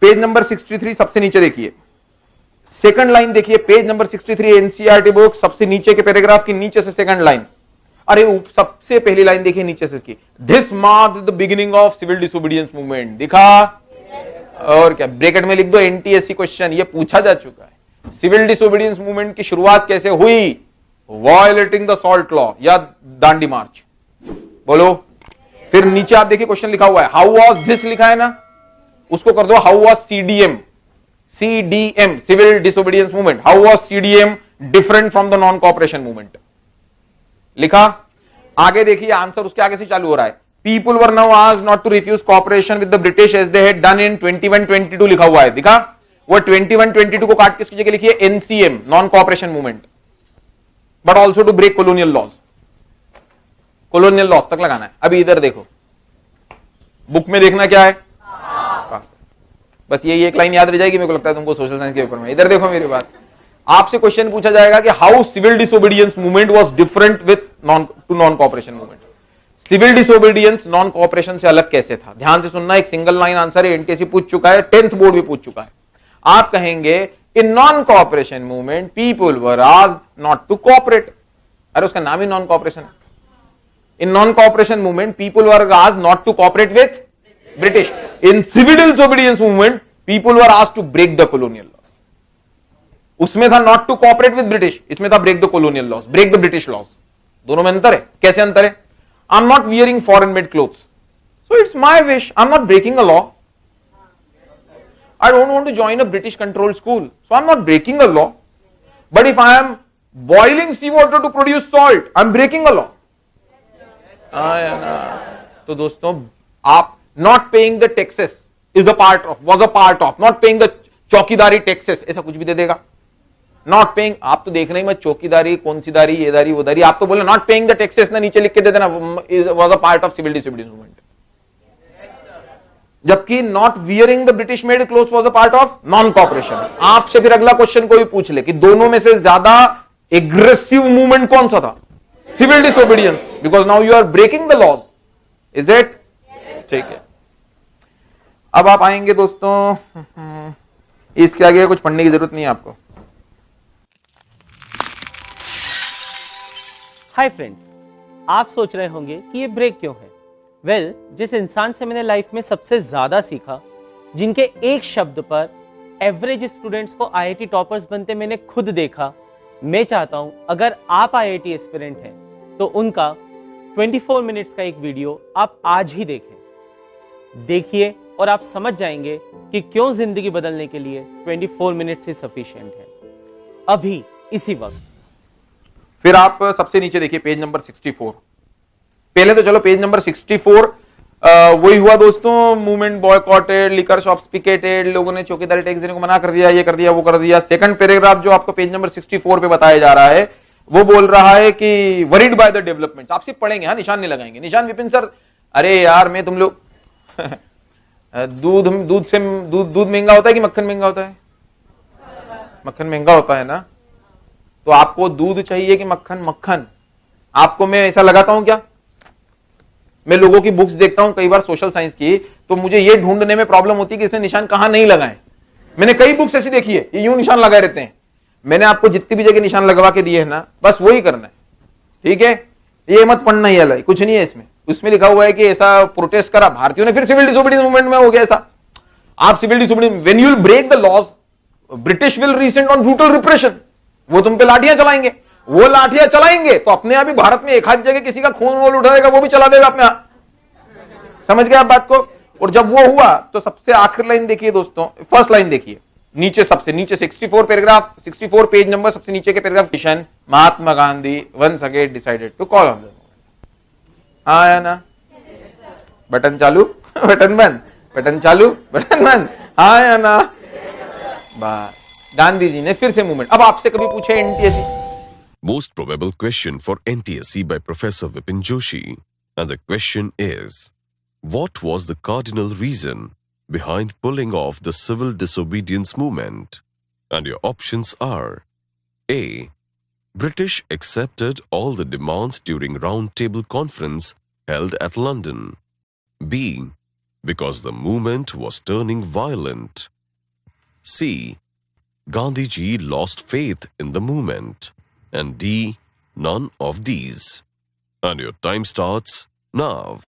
Page number 63 सबसे नीचे देखिए, सेकंड लाइन देखिए, पेज नंबर 63 एनसीईआरटी बुक, सबसे नीचे के पैराग्राफ की नीचे से सेकंड लाइन, अरे सबसे पहली लाइन देखिए नीचे से इसकी, this marked the beginning of civil disobedience movement. दिखा? और क्या, ब्रैकेट में लिख दो एनटीएससी क्वेश्चन, ये पूछा जा चुका है। सिविल डिसोबीडियंस मूवमेंट की शुरुआत कैसे हुई? वायलेटिंग द सॉल्ट लॉ या दांडी मार्च। बोलो। फिर नीचे आप देखिए क्वेश्चन लिखा हुआ है, हाउ वाज दिस लिखा है ना, उसको कर दो how was CDM, CDM civil disobedience movement, how was CDM different from the non cooperation movement. लिखा? आगे देखिए आंसर उसके आगे से चालू हो रहा है, people were now asked not to refuse cooperation with the British as they had done in 2122 लिखा हुआ है। दिखा? वो 2122 को काट के उसकी जगह लिखिए NCM, non cooperation movement, but also to break colonial laws. Colonial laws तक लगाना है। अभी इधर देखो, बुक में देखना क्या है, बस यही एक लाइन याद रह जाएगी, मेरे को लगता है तुमको सोशल साइंस के पेपर में। इधर देखो मेरी बात, आपसे क्वेश्चन पूछा जाएगा कि how civil disobedience movement was different with non cooperation movement. Civil disobedience non cooperation से अलग कैसे था? ध्यान से सुनना, एक सिंगल लाइन आंसर है, एनटीएससी पूछ चुका है, 10th बोर्ड भी पूछ चुका है। आप कहेंगे in non cooperation movement people were asked not to cooperate, अरे उसका नाम ही नॉन कोऑपरेशन है। In non cooperation movement people were asked not to cooperate with British, in civil disobedience movement people were asked to break the colonial laws. उसमें था not to cooperate with British, इसमें था break the colonial laws, break the British laws. दोनों में अंतर है। कैसे अंतर है? आई am not wearing foreign made clothes, so it's my wish, I am not breaking a law. I don't want to join a British controlled school, so I'm not breaking a law. But if I am boiling seawater to produce salt, I'm breaking a law. तो दोस्तों, आप not paying the taxes is a part of, was a part of, not paying the चौकीदारी taxes, ऐसा कुछ भी दे देगा। Not paying, आप तो देख रहे मत चौकीदारी कौन सी दारी, ये दारी वो दारी, आप तो बोले not paying the taxes ना नीचे लिख के दे देना, was a part of civil disobedience movement। जबकि not wearing the British made cloth was a part of non cooperation. आपसे फिर अगला क्वेश्चन कोई पूछ ले कि दोनों में से ज्यादा एग्रेसिव मूवमेंट कौन सा था? Civil disobedience, because now you are breaking the laws, is it? ठीक है। अब आप आएंगे दोस्तों, इसके आगे कुछ पढ़ने की जरूरत नहीं है आपको। हाय फ्रेंड्स, आप सोच रहे होंगे कि ये ब्रेक क्यों है। वेल, जिस इंसान से मैंने लाइफ में सबसे ज्यादा सीखा, जिनके एक शब्द पर एवरेज स्टूडेंट्स को आईआईटी टॉपर्स बनते मैंने खुद देखा, मैं चाहता हूं अगर आप आईआईटी एस्पिरेंट हैं तो उनका 24 मिनट्स का एक वीडियो आप आज ही देखें। देखिए और आप समझ जाएंगे कि क्यों जिंदगी बदलने के लिए 24 मिनट्स ही सफिशिएंट है, अभी इसी वक्त। फिर आप सबसे नीचे देखिए पेज नंबर 64। पहले तो चलो पेज नंबर 64 वही हुआ दोस्तों, movement boycotted, liquor shops picketed, लोगों ने चौकीदारी टैक्स देने को मना कर दिया, ये कर दिया वो कर दिया। सेकंड पैराग्राफ जो आपको पेज नंबर 64 पे बताया जा रहा है वो बोल रहा है कि वरीड बाय द डेवलपमेंट्स। आप सिर्फ पढ़ेंगे, हाँ, निशान नहीं लगाएंगे। निशान विपिन सर, अरे यार मैं तुम लोग दूध महंगा होता है कि मक्खन महंगा होता है? मक्खन महंगा होता है ना, तो आपको दूध चाहिए कि मक्खन? मक्खन। आपको मैं ऐसा लगाता हूं क्या? मैं लोगों की बुक्स देखता हूं कई बार सोशल साइंस की, तो मुझे ये ढूंढने में प्रॉब्लम होती है कि इसने निशान कहां नहीं लगाए। मैंने कई बुक्स ऐसी देखी है, ये यूं निशान लगाए रहते हैं। मैंने आपको जितनी भी जगह निशान लगवा के दिए है ना, बस वही करना है, ठीक है? ये मत पढ़ना ही अलग, कुछ नहीं है इसमें। उसमें लिखा हुआ है कि ऐसा प्रोटेस्ट करा भारतीयों ने, फिर सिविल डिसोबीडियंस मूवमेंट में हो गया ऐसा। आप civil disobedience, when you will break the laws, British will resent on brutal repression. वो तुम पे लाठियां चलाएंगे, वो लाठियां चलाएंगे तो अपने आप ही भारत में एक हाथ जगह किसी का खून वोल उठाएगा, वो भी चला देगा अपने हाथ। समझ गए आप बात को? और जब वो हुआ तो सबसे आखिरी लाइन देखिए दोस्तों, फर्स्ट लाइन देखिए नीचे, सबसे नीचे 64 पैराग्राफ, 64 पेज नंबर, सबसे नीचे के paragraph, Kishan Mahatma Gandhi once again decided to call on the movement. हाँ या ना? बटन चालू बटन बंद, बटन चालू बटन बंद, हाँ या ना? बस, गांधी जी ने फिर से मूवमेंट। अब आपसे कभी पूछे NTSC, Most probable question for NTSC by Professor Vipin Joshi, and the question is, what was the cardinal reason behind pulling off the civil disobedience movement? And your options are: A. British accepted all the demands during Round Table Conference held at London. B. Because the movement was turning violent. C. Gandhiji lost faith in the movement. And D. None of these. And your time starts now.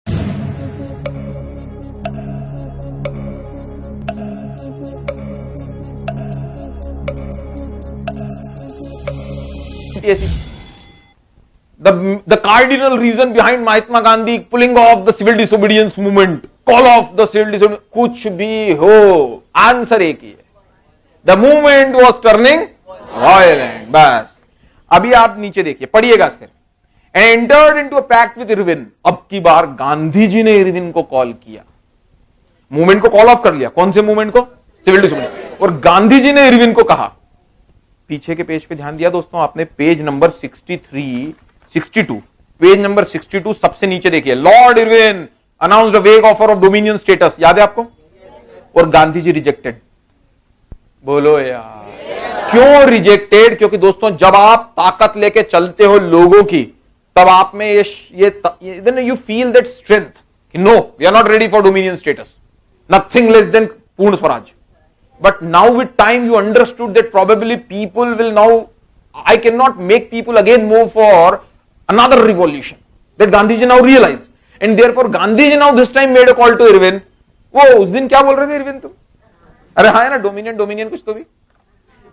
The cardinal reason behind Mahatma Gandhi pulling off the civil disobedience movement, call off the civil disobedience, कुछ भी हो, answer एक ही है. The movement was turning violent. बस. अभी आप नीचे देखिए, पढ़िएगा सिर्फ. Entered into a pact with Irwin. अब की बार गांधी जी ने इरविन को कॉल किया. मूवमेंट को कॉल ऑफ कर लिया. कौन से मूवमेंट को? Civil disobedience. और गांधी जी ने इरविन को कहा. पीछे के पेज पे ध्यान दिया दोस्तों आपने, पेज नंबर 62, पेज नंबर 62 सबसे नीचे देखिए. लॉर्ड इरविन अनाउंस्ड अ वेग ऑफर ऑफ डोमिनियन स्टेटस. याद है आपको? और गांधी जी रिजेक्टेड. बोलो यार, क्यों रिजेक्टेड? क्योंकि दोस्तों जब आप ताकत लेके चलते हो लोगों की, तब आप में ये you feel that strength. No, we are not ready for dominion status, nothing less than Purna Swaraj. But now with time you understood that probably people will now, I cannot make people again move for another revolution. That Gandhiji now realized. And therefore Gandhiji now this time made a call to Irwin. वो उस दिन क्या बोल रहे थे Irwin तुम? अरे हाँ है ना, डोमिनियन कुछ तो भी.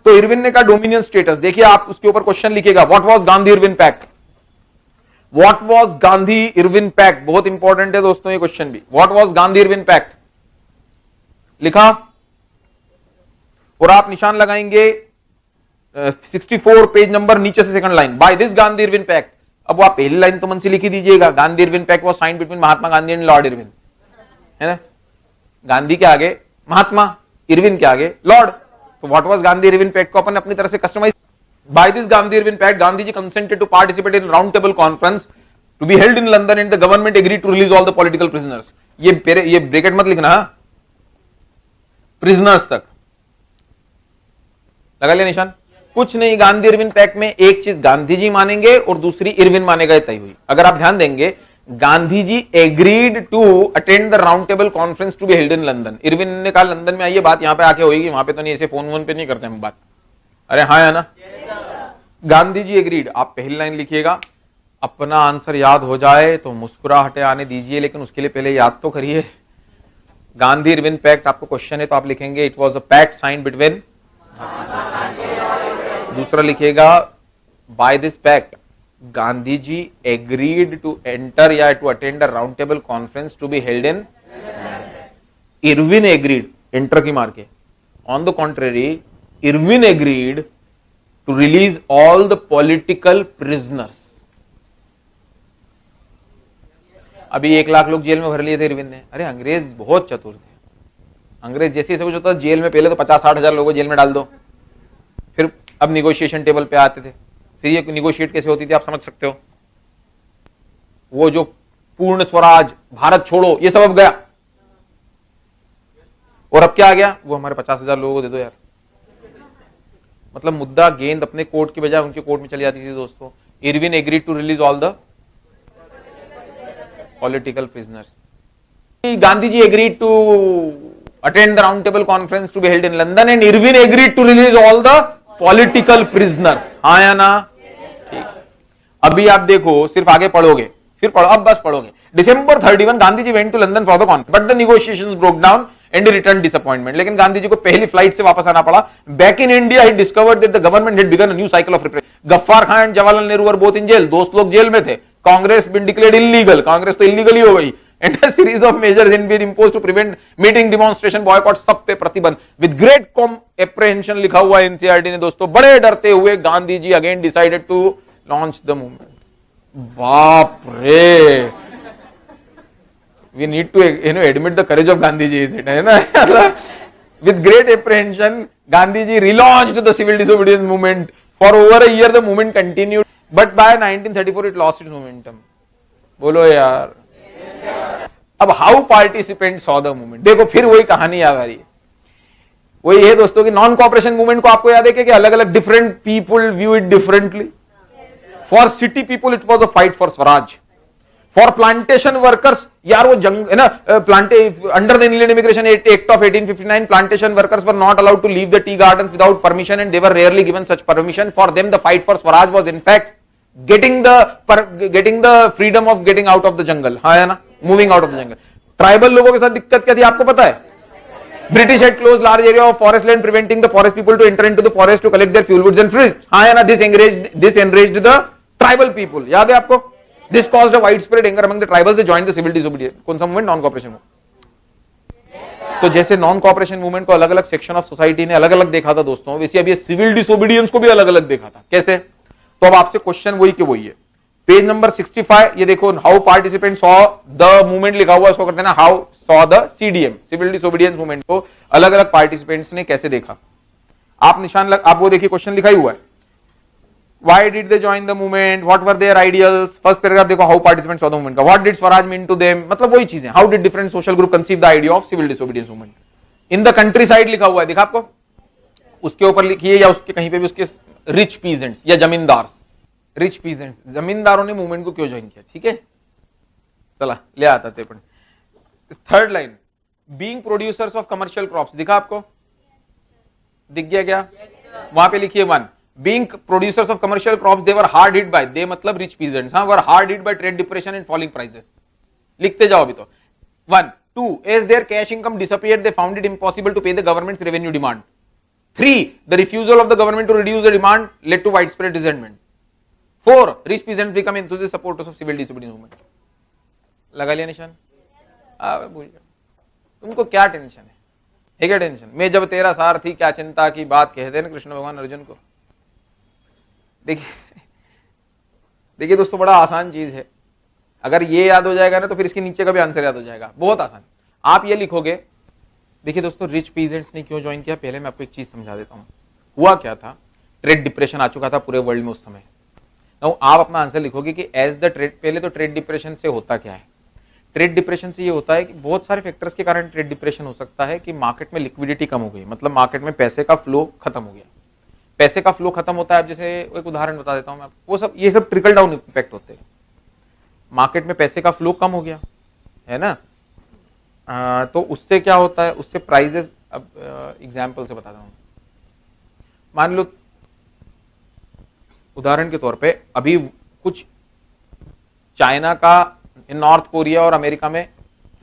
तो इरविन ने कहा डोमिनियन स्टेटस. देखिए आप उसके ऊपर क्वेश्चन लिखेगा, what was Gandhi Irwin pact? What was Gandhi Irwin pact? बहुत इंपॉर्टेंट है दोस्तों ये क्वेश्चन भी. What was Gandhi Irwin pact? लिखा और आप निशान लगाएंगे 64 पेज नंबर नीचे से second line. By this Gandhi Irwin pact. अब आप पहली लाइन तो मन से लिखी दीजिएगा, Gandhi Irwin pact was signed between Mahatma Gandhi and Lord Irwin. है ना, गांधी के आगे महात्मा, इरविन के आगे लॉर्ड. तो what was Gandhi Irwin pact को अपन अपनी तरह से customize. By this Gandhi Irwin pact Gandhi ji consented to participate in round table conference to be held in London and the government agreed to release all the political prisoners. ये bracket मत लिखना, prisoners तक लगा लिया निशान. कुछ नहीं, गांधी इरविन पैक्ट में एक चीज गांधी जी मानेंगे और दूसरी इरविन मानेगा, तय हुई. अगर आप ध्यान देंगे, Gandhi ji agreed to attend the round table conference to be held in London. Irwin ने कहा लंदन में आइए, बात यहां पे आके होगी, वहां पे तो नहीं, ऐसे फोन पे नहीं करते हम बात. अरे हाँ है ना. गांधी जी एग्रीड. आप पहली लाइन लिखिएगा. अपना आंसर याद हो जाए तो मुस्कुराहटे आने दीजिए, लेकिन उसके लिए पहले याद तो करिए. गांधी इरविन पैक्ट आपको क्वेश्चन है तो आप लिखेंगे it was a pact signed between. दूसरा लिखिएगा by this pact Gandhi ji agreed to enter या to attend a round table conference to be held in. Irwin agreed, enter की मार के. On the contrary, Irwin agreed to release all the political prisoners. अभी 1 लाख लोग jail में भर लिए थे इरविन ने. अरे अंग्रेज बहुत चतुर थे. अंग्रेज जैसे सब कुछ होता जेल में, पहले तो 50-60 हजार लोगों को जेल में डाल दो, फिर अब निगोशिएशन टेबल पे आते थे. फिर ये निगोशिएट कैसे होती थी आप समझ सकते हो. वो जो पूर्ण स्वराज, भारत छोड़ो, ये सब अब गया. और अब क्या आ गया? वो हमारे 50,000 लोगों को दे दो यार. मतलब मुद्दा, गेंद अपने कोर्ट की बजाय उनके कोर्ट में चली जाती थी दोस्तों. Irwin agreed to release all the political prisoners. Gandhi ji agreed to attend the round table conference to be held in London and Irwin agreed to release all the political prisoners. हाँ या ना? ठीक. अभी आप देखो, सिर्फ आगे पढ़ोगे, फिर पढ़ो, अब बस पढ़ोगे. December 31 Gandhi ji went to London for the conference, but the negotiations broke down and he returned disappointment. लेकिन गांधी जी को पहली फ्लाइट से वापस आना पड़ा. Back in India, he discovered that the government had begun a new cycle of repression. Gaffar Khan and Jawaharlal Nehru were both in jail. दोस्त लोग jail में थे. Congress been declared illegal. Congress तो इलीगल ही हो गई. And a series of measures in been imposed to prevent meeting, demonstration, boycott, सब पे प्रतिबंध. With great apprehension लिखा हुआ NCERT ने दोस्तों, बड़े डरते हुए Gandhi ji again decided to launch the movement. बाप रे, we need to admit the courage of Gandhi ji, is it? है ना? With great apprehension, Gandhi ji relaunched the civil disobedience movement. For over a year, the movement continued, but by 1934 it lost its momentum. बोलो यार. अब how participant saw the movement. देखो फिर वही कहानी याद आ रही है. वही है दोस्तों कि नॉन कॉपरेशन मूवमेंट को आपको याद है कि अलग अलग different people view it differently. For city people it was a fight for swaraj. For plantation workers यार वो जंग है ना, plant under the Indian immigration act of 1859 plantation workers were not allowed to leave the tea gardens without permission and they were rarely given such permission. For them the fight for swaraj was in fact getting the freedom of getting out of the jungle. हाँ है ना, moving out of the jungle. Tribal लोगों के साथ दिक्कत क्या थी आपको पता है? British had closed large area of forest land, preventing the forest people to enter into the forest to collect their fuel woods and fruits. हाँ है ना, this enraged the tribal people. याद है आपको? This caused a widespread anger among the tribals. They joined the civil disobedience. कौन सा movement? Non cooperation movement. तो जैसे नॉन कॉपरेशन मूवमेंट को अलग अलग सेक्शन ऑफ सोसाइटी ने अलग अलग देखा था दोस्तों, वैसे अब ये सिविल डिसोबीडियंस को भी अलग अलग देखा था. कैसे? तो अब आपसे क्वेश्चन वही के वही है. पेज नंबर 65 ये देखो, how participant saw the movement लिखा हुआ, इसको करते हैं ना how saw the CDM, civil disobedience movement को अलग अलग पार्टिसिपेंट्स ने कैसे देखा. आप निशान आप वो देखिए, क्वेश्चन लिखा ही हुआ है. Why did they join the movement, what were their ideals. First paragraph देखो, how participant saw the movement का, what did swaraj mean to them, मतलब वही चीजें. How did different social group conceive the idea of civil disobedience movement. In the countryside लिखा हुआ है, देखा आपको, उसके ऊपर लिखिए या उसके कहीं पे भी उसके रिच पीजेंट्स या जमींदार, रिच पीजेंट्स, जमींदारों ने मूवमेंट को क्यों ज्वाइन किया. ठीक है, चला ले आता थे. Third line, being producers of commercial crops, दिखा आपको, दिख गया क्या? वहां पे लिखिए 1, being producers of commercial crops they were hard hit by, they मतलब रिच पीजेंट्स, हाँ, were hard hit by trade depression and falling prices. लिखते जाओ अभी तो. 1, 2, as their cash income disappeared, they found it impossible to pay the government's revenue demand. 3, the refusal of the government to reduce the demand led to widespread resentment. 4, rich peasants become enthusiast supporters of civil disobedience movement. लगा लिया निशान? भूल गया. तुमको क्या tension है क्या tension? मैं जब तेरा सार थी क्या चिंता की बात कहते हैं ना कृष्ण भगवान अर्जुन को. देखिए दोस्तों, बड़ा आसान चीज है. अगर ये याद हो जाएगा ना तो फिर इसके नीचे का भी आंसर याद हो जाएगा. बहुत आसान. आप ये लिखोगे. देखिए दोस्तों, रिच पीजेंट्स ने क्यों ज्वाइन किया, पहले मैं आपको एक चीज समझा देता हूं. हुआ क्या था, ट्रेड डिप्रेशन आ चुका था पूरे वर्ल्ड में उस समय. आप अपना आंसर लिखोगे कि एज द ट्रेड, पहले तो ट्रेड डिप्रेशन से होता क्या है. ट्रेड डिप्रेशन से ये होता है कि बहुत सारे फैक्टर्स के कारण ट्रेड डिप्रेशन हो सकता है कि मार्केट में लिक्विडिटी कम हो गई, मतलब मार्केट में पैसे का फ्लो खत्म हो गया. पैसे का फ्लो खत्म होता है. अब जैसे एक उदाहरण बता देता हूं मैं, वो सब ये सब ट्रिकल डाउन इम्पैक्ट होते हैं. मार्केट में पैसे का फ्लो कम हो गया है ना, तो उससे क्या होता है, उससे प्राइजेस, अब एग्जाम्पल से बताता हूं. मान लो उदाहरण के तौर पे अभी कुछ चाइना का, नॉर्थ कोरिया और अमेरिका में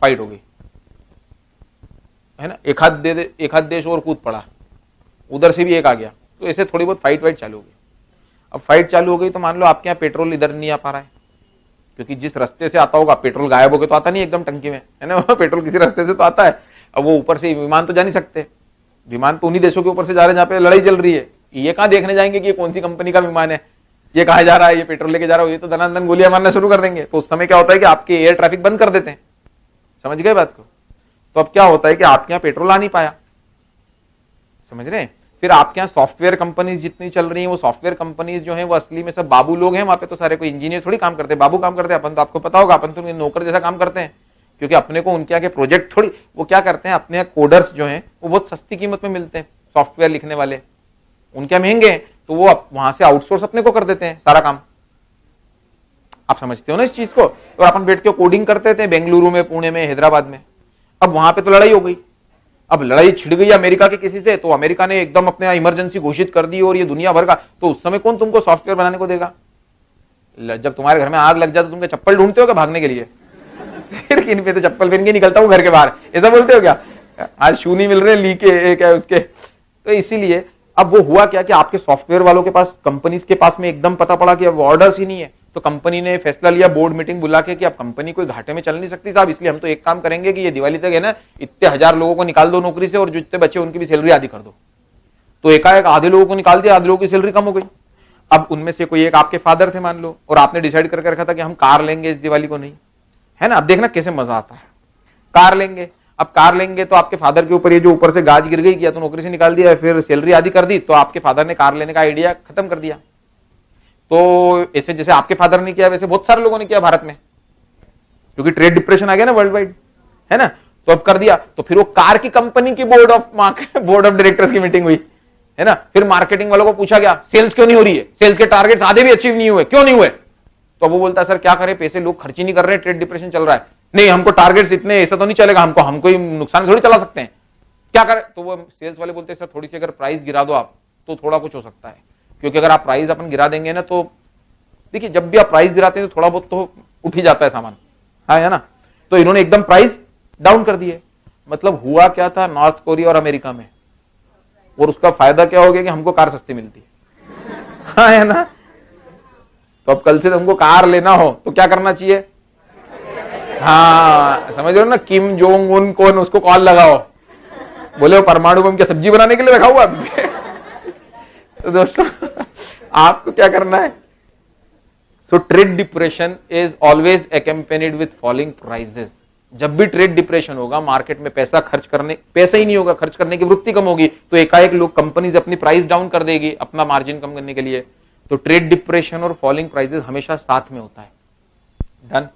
फाइट हो गई है ना, एक हाथ देश और कूद पड़ा, उधर से भी एक आ गया, तो ऐसे थोड़ी बहुत फाइट चालू हो गई. अब फाइट चालू हो गई तो मान लो आपके यहाँ पेट्रोल इधर नहीं आ पा रहा है, क्योंकि जिस रास्ते से आता होगा पेट्रोल गायब हो गया तो आता नहीं एकदम टंकी में, है ना. पेट्रोल किसी रास्ते से तो आता है. अब वो ऊपर से विमान तो जा नहीं सकते, विमान तो उन्हीं देशों के ऊपर से जा रहे हैं जहां पे लड़ाई चल रही है. ये कहां देखने जाएंगे कि ये कौन सी कंपनी का विमान है, ये कहा जा रहा है, ये पेट्रोल लेके जा रहा है, ये तो धनाधन गोलियां मारना शुरू कर देंगे. तो उस समय क्या होता है कि आपके एयर ट्रैफिक बंद कर देते हैं. समझ गए बात को? तो अब क्या होता है कि आपके यहाँ पेट्रोल आ नहीं पाया, समझ रहे हैं. फिर आपके यहाँ सॉफ्टवेयर कंपनीज जितनी चल रही हैं, वो सॉफ्टवेयर कंपनीज जो है वो असली में सब बाबू लोग हैं. वहां पे तो सारे कोई इंजीनियर थोड़ी काम करते हैं, बाबू काम करते हैं. अपन तो आपको पता होगा, अपन तो नौकर जैसा काम करते हैं, क्योंकि अपने को उनके आगे प्रोजेक्ट थोड़ी, वो क्या करते हैं, अपने कोडर्स जो हैं वो बहुत सस्ती कीमत में मिलते हैं. सॉफ्टवेयर लिखने वाले उनके महंगे हैं, तो वो वहां से आउटसोर्स अपने को कर देते हैं सारा काम. आप समझते हो ना इस चीज को. और अपन बैठ के कोडिंग करते थे बेंगलुरु में, पुणे में, हैदराबाद में. अब वहां पे तो लड़ाई हो गई. अब लड़ाई छिड़ गई अमेरिका के किसी से, तो अमेरिका ने एकदम अपने इमरजेंसी घोषित कर दी और ये दुनिया भर का. तो उस समय कौन तुमको सॉफ्टवेयर बनाने को देगा? जब तुम्हारे घर में आग लग जाए तो तुम चप्पल ढूंढते हो क्या भागने के लिए? फिर किन पे तो चप्पल पहन के निकलता हूं घर के बाहर, ऐसा बोलते हो क्या? आज शू नहीं मिल रहे, ली के क्या उसके. तो इसीलिए अब वो हुआ क्या कि आपके सॉफ्टवेयर वालों के पास, कंपनीज के पास में एकदम पता पड़ा कि अब ऑर्डर्स ही नहीं है. तो कंपनी ने फैसला लिया बोर्ड मीटिंग बुला के कि अब कंपनी कोई घाटे में चल नहीं सकती साहब, इसलिए हम तो एक काम करेंगे कि ये दिवाली तक है ना, इतने 1000 लोगों को निकाल दो नौकरी से और जितने बच्चे उनकी भी सैलरी आधी कर दो. तो एकाएक आधे लोगों को निकाल दिया, आधे लोगों की सैलरी कम हो गई. अब उनमें से कोई एक आपके फादर थे मान लो, और आपने डिसाइड करके रखा था कि हम कार लेंगे इस दिवाली को, नहीं है ना. अब देखना कैसे मजा आता है. कार लेंगे, अब कार लेंगे तो आपके फादर के ऊपर ये जो ऊपर से गाज गिर गई, किया तो नौकरी से निकाल दिया, फिर सैलरी आधी कर दी, तो आपके फादर ने कार लेने का आइडिया खत्म कर दिया. तो ऐसे जैसे आपके फादर ने किया वैसे बहुत सारे लोगों ने किया भारत में, क्योंकि ट्रेड डिप्रेशन आ गया ना वर्ल्ड वाइड, है ना. तो अब कर दिया. तो फिर वो कार की कंपनी की बोर्ड ऑफ डायरेक्टर्स की मीटिंग हुई, है ना. फिर मार्केटिंग वालों को पूछा गया सेल्स क्यों नहीं हो रही है, सेल्स के टारगेट्स आधे भी अचीव नहीं हुए, क्यों नहीं हुए. तो वो बोलता है सर क्या करें, पैसे लोग खर्च ही नहीं कर रहे, ट्रेड डिप्रेशन चल रहा है. नहीं हमको टारगेट्स इतने, ऐसा तो नहीं चलेगा, हमको ही नुकसान थोड़ी चला सकते हैं, क्या करें? तो वो सेल्स वाले बोलते हैं सर थोड़ी सी अगर प्राइस गिरा दो आप तो थोड़ा कुछ हो सकता है, क्योंकि अगर आप प्राइस अपन गिरा देंगे ना तो देखिए जब भी आप प्राइस गिराते हैं तो थोड़ा बहुत तो उठ ही जाता है सामान, हाँ है ना। तो इन्होंने एकदम प्राइस डाउन कर दिए, मतलब हुआ क्या था नॉर्थ कोरिया और अमेरिका में, और उसका फायदा क्या हो गया कि हमको कार सस्ती मिलती है, हाँ है ना। तो अब कल से हमको कार लेना हो तो क्या करना चाहिए? हाँ समझ रहे हो ना, किम जोंग उन कौन, उसको कॉल लगाओ, बोले वो परमाणु बम क्या सब्जी बनाने के लिए रखा हुआ तो दोस्तों आपको क्या करना है? So trade depression is always accompanied with falling prices. जब भी ट्रेड डिप्रेशन होगा, मार्केट में पैसा ही नहीं होगा, खर्च करने की वृत्ति कम होगी, तो एकाएक लोग कंपनीज अपनी प्राइस डाउन कर देगी अपना मार्जिन कम करने के लिए। तो ट्रेड डिप्रेशन और फॉलिंग प्राइसेस हमेशा साथ में होता है। डन।